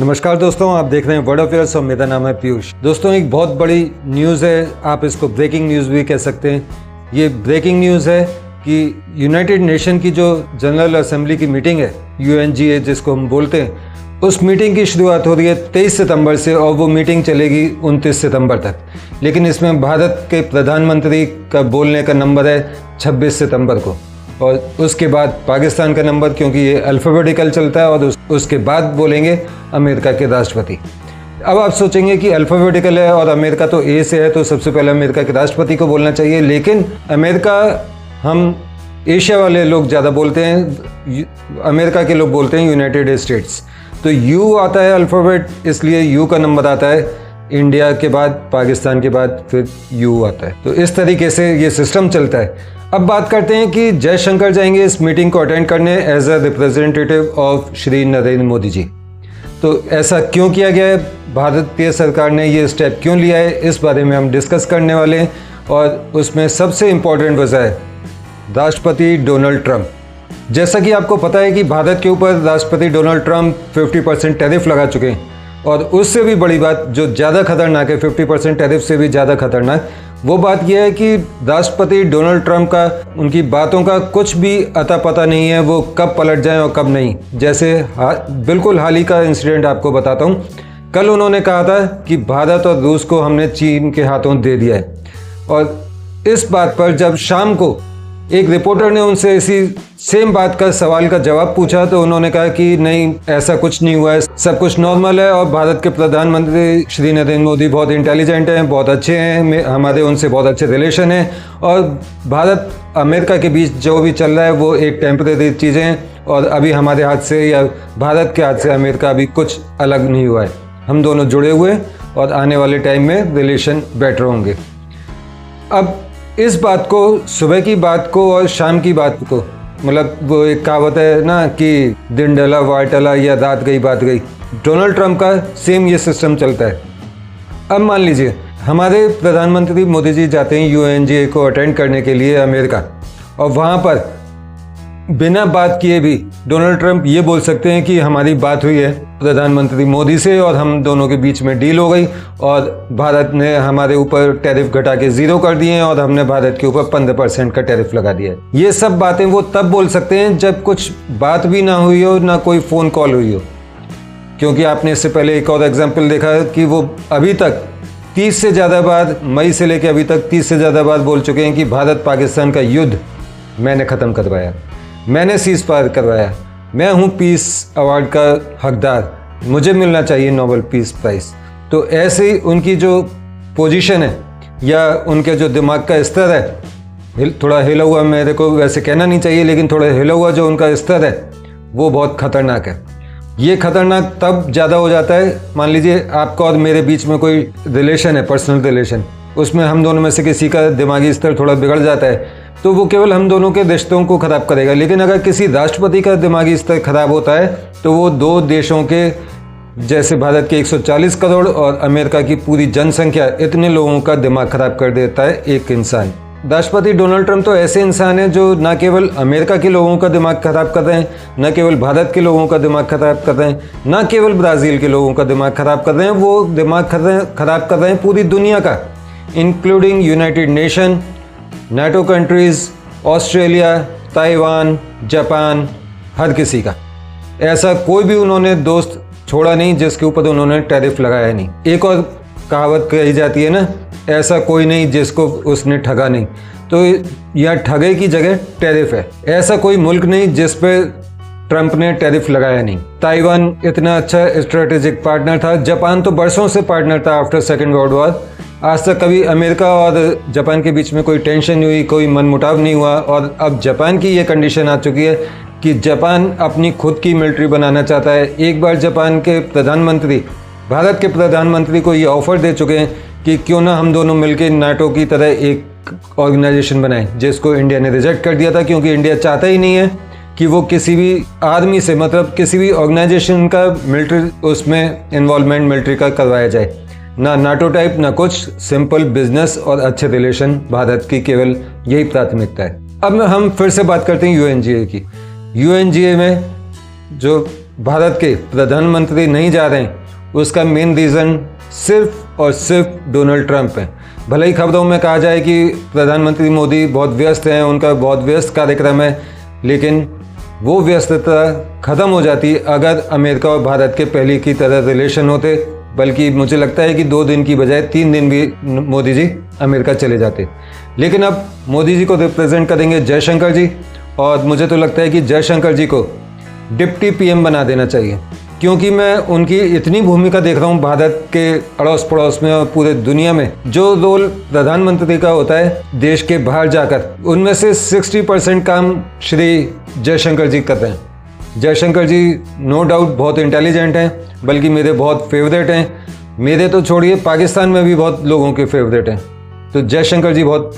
नमस्कार दोस्तों, आप देख रहे हैं वर्ड अफेयर्स और मेरा नाम है पीयूष। दोस्तों, एक बहुत बड़ी न्यूज़ है, आप इसको ब्रेकिंग न्यूज़ भी कह सकते हैं। ये ब्रेकिंग न्यूज़ है कि यूनाइटेड नेशन की जो जनरल असेंबली की मीटिंग है, UNGA जिसको हम बोलते हैं, उस मीटिंग की शुरुआत हो रही है 23 सितंबर से और वो मीटिंग चलेगी 29 सितंबर तक। लेकिन इसमें भारत के प्रधानमंत्री का बोलने का नंबर है 26 सितंबर को, और उसके बाद पाकिस्तान का नंबर, क्योंकि ये अल्फ़ाबेटिकल चलता है, और उसके बाद बोलेंगे अमेरिका के राष्ट्रपति। अब आप सोचेंगे कि अल्फ़ाबेटिकल है और अमेरिका तो ए से है, तो सबसे पहले अमेरिका के राष्ट्रपति को बोलना चाहिए। लेकिन अमेरिका हम एशिया वाले लोग ज़्यादा बोलते हैं, अमेरिका के लोग बोलते हैं यूनाइटेड स्टेट्स। तो यू आता है अल्फ़ाबेट, इसलिए यू का नंबर आता है। इंडिया के बाद, पाकिस्तान के बाद फिर यू आता है। तो इस तरीके से ये सिस्टम चलता है। अब बात करते हैं कि जयशंकर जाएंगे इस मीटिंग को अटेंड करने as a representative of Shri Narendra Modi ji. तो ऐसा क्यों किया गया है, भारतीय सरकार ने ये स्टेप क्यों लिया है, इस बारे में हम डिस्कस करने वाले हैं। और उसमें सबसे इम्पोर्टेंट वजह है राष्ट्रपति डोनाल्ड ट्रंप। जैसा कि आपको पता है कि भारत के ऊपर राष्ट्रपति डोनाल्ड ट्रंप 50% टैरिफ लगा चुके हैं, और उससे भी बड़ी बात जो ज़्यादा खतरनाक है, 50% टैरिफ से भी ज़्यादा खतरनाक, वो बात यह है कि राष्ट्रपति डोनाल्ड ट्रंप का, उनकी बातों का कुछ भी अता पता नहीं है, वो कब पलट जाएं और कब नहीं। जैसे बिल्कुल हाल ही का इंसिडेंट आपको बताता हूँ। कल उन्होंने कहा था कि भारत और रूस को हमने चीन के हाथों दे दिया है, और इस बात पर जब शाम को एक रिपोर्टर ने उनसे इसी सेम बात का सवाल का जवाब पूछा, तो उन्होंने कहा कि नहीं, ऐसा कुछ नहीं हुआ है, सब कुछ नॉर्मल है, और भारत के प्रधानमंत्री श्री नरेंद्र मोदी बहुत इंटेलिजेंट हैं, बहुत अच्छे हैं, हमारे उनसे बहुत अच्छे रिलेशन हैं, और भारत अमेरिका के बीच जो भी चल रहा है वो एक टेम्परेरी चीज़ें हैं, और अभी हमारे हाथ से या भारत के हाथ से अमेरिका अभी कुछ अलग नहीं हुआ है, हम दोनों जुड़े हुए, और आने वाले टाइम में रिलेशन बेटर होंगे। अब इस बात को, सुबह की बात को और शाम की बात को, मतलब वो एक कहावत है ना कि दिन ढला वार टला, या रात गई बात गई, डोनाल्ड ट्रंप का सेम ये सिस्टम चलता है। अब मान लीजिए हमारे प्रधानमंत्री मोदी जी जाते हैं UNGA को अटेंड करने के लिए अमेरिका, और वहाँ पर बिना बात किए भी डोनाल्ड ट्रंप ये बोल सकते हैं कि हमारी बात हुई है प्रधानमंत्री मोदी से, और हम दोनों के बीच में डील हो गई, और भारत ने हमारे ऊपर टैरिफ घटा के 0 कर दिए हैं, और हमने भारत के ऊपर 15% का टैरिफ लगा दिया है। ये सब बातें वो तब बोल सकते हैं जब कुछ बात भी ना हुई हो, ना कोई फ़ोन कॉल हुई हो। क्योंकि आपने इससे पहले एक और एग्जाम्पल देखा कि वो अभी तक 30 से ज़्यादा बार, मई से लेकर अभी तक 30 से ज़्यादा बार बोल चुके हैं कि भारत पाकिस्तान का युद्ध मैंने ख़त्म करवाया, मैंने सीज़ फायर करवाया, मैं हूँ पीस अवार्ड का हकदार, मुझे मिलना चाहिए नोबेल पीस प्राइज़। तो ऐसे ही उनकी जो पोजीशन है या उनके जो दिमाग का स्तर है, थोड़ा हिला हुआ, मेरे को वैसे कहना नहीं चाहिए, लेकिन थोड़ा हिला हुआ जो उनका स्तर है वो बहुत ख़तरनाक है। ये खतरनाक तब ज़्यादा हो जाता है, मान लीजिए आपका और मेरे बीच में कोई रिलेशन है, पर्सनल रिलेशन, उसमें हम दोनों में से किसी का दिमागी स्तर थोड़ा बिगड़ जाता है, तो वो केवल हम दोनों के रिश्तों को ख़राब करेगा। लेकिन अगर किसी राष्ट्रपति का दिमागी स्तर खराब होता है, तो वो दो देशों के, जैसे भारत के 140 करोड़ और अमेरिका की पूरी जनसंख्या, इतने लोगों का दिमाग खराब कर देता है एक इंसान। राष्ट्रपति डोनाल्ड ट्रंप तो ऐसे इंसान हैं जो न केवल अमेरिका के लोगों का दिमाग खराब कर रहे हैं, न केवल भारत के लोगों का दिमाग खराब कर रहे हैं, न केवल ब्राज़ील के लोगों का दिमाग खराब कर रहे हैं, वो दिमाग खराब कर रहे हैं पूरी दुनिया का, including United Nation, NATO countries, Australia, Taiwan, Japan, हर किसी का। ऐसा कोई भी उन्होंने दोस्त छोड़ा नहीं जिसके ऊपर उन्होंने टैरिफ लगाया नहीं। एक और कहावत कही जाती है ना, ऐसा कोई नहीं जिसको उसने ठगा नहीं। तो यह ठगे की जगह टैरिफ है। ऐसा कोई मुल्क नहीं जिस पे ट्रंप ने टैरिफ लगाया नहीं। ताइवान इतना अच्छा स्ट्रेटेजिक पार्टनर था, जापान तो बरसों से पार्टनर था आफ्टर सेकेंड वर्ल्ड वॉर। आज तक कभी अमेरिका और जापान के बीच में कोई टेंशन नहीं हुई, कोई मनमुटाव नहीं हुआ। और अब जापान की ये कंडीशन आ चुकी है कि जापान अपनी खुद की मिलिट्री बनाना चाहता है। एक बार जापान के प्रधानमंत्री भारत के प्रधानमंत्री को ये ऑफ़र दे चुके हैं कि क्यों ना हम दोनों मिलकर नाटो की तरह एक ऑर्गेनाइजेशन बनाएं, जिसको इंडिया ने रिजेक्ट कर दिया था, क्योंकि इंडिया चाहता ही नहीं है कि वो किसी भी आदमी से, मतलब किसी भी ऑर्गेनाइजेशन का मिलिट्री, उसमें इन्वॉल्वमेंट मिलिट्री का करवाया जाए। ना नाटो टाइप, ना कुछ, सिंपल बिजनेस और अच्छे रिलेशन, भारत की केवल यही प्राथमिकता है। अब हम फिर से बात करते हैं UNGA की। UNGA में जो भारत के प्रधानमंत्री नहीं जा रहे हैं, उसका मेन रीज़न सिर्फ और सिर्फ डोनाल्ड ट्रंप है। भले ही खबरों में कहा जाए कि प्रधानमंत्री मोदी बहुत व्यस्त हैं, उनका बहुत व्यस्त कार्यक्रम है, लेकिन वो व्यस्तता ख़त्म हो जाती अगर अमेरिका और भारत के पहले की तरह रिलेशन होते। बल्कि मुझे लगता है कि 2 दिन की बजाय 3 दिन भी मोदी जी अमेरिका चले जाते। लेकिन अब मोदी जी को रिप्रेजेंट करेंगे जयशंकर जी, और मुझे तो लगता है कि जयशंकर जी को डिप्टी पीएम बना देना चाहिए, क्योंकि मैं उनकी इतनी भूमिका देख रहा हूँ भारत के अड़ोस पड़ोस में और पूरे दुनिया में। जो रोल प्रधानमंत्री का होता है देश के बाहर जाकर, उनमें से 60% काम श्री जयशंकर जी करते हैं। जयशंकर जी नो डाउट बहुत इंटेलिजेंट हैं, बल्कि मेरे बहुत फेवरेट हैं। मेरे तो छोड़िए, पाकिस्तान में भी बहुत लोगों के फेवरेट हैं। तो जयशंकर जी बहुत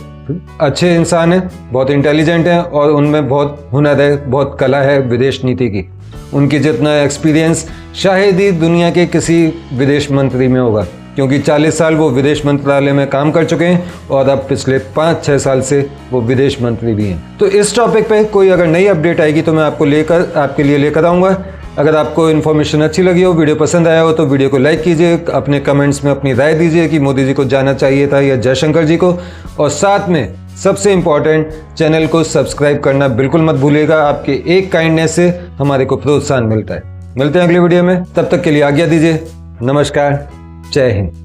अच्छे इंसान हैं, बहुत इंटेलिजेंट हैं, और उनमें बहुत हुनर है, बहुत कला है विदेश नीति की। उनकी जितना एक्सपीरियंस शायद ही दुनिया के किसी विदेश मंत्री में होगा, क्योंकि 40 साल वो विदेश मंत्रालय में काम कर चुके हैं, और अब पिछले 5-6 साल से वो विदेश मंत्री भी हैं। तो इस टॉपिक पे कोई अगर नई अपडेट आएगी तो मैं आपके लिए लेकर आऊँगा। अगर आपको इन्फॉर्मेशन अच्छी लगी हो, वीडियो पसंद आया हो, तो वीडियो को लाइक कीजिए, अपने कमेंट्स में अपनी राय दीजिए कि मोदी जी को जाना चाहिए था या जयशंकर जी को, और साथ में सबसे इम्पॉर्टेंट, चैनल को सब्सक्राइब करना बिल्कुल मत भूलिएगा। आपके एक काइंडनेस से हमारे को प्रोत्साहन मिलता है। मिलते हैं अगले वीडियो में, तब तक के लिए आज्ञा दीजिए। नमस्कार, जय हिंद।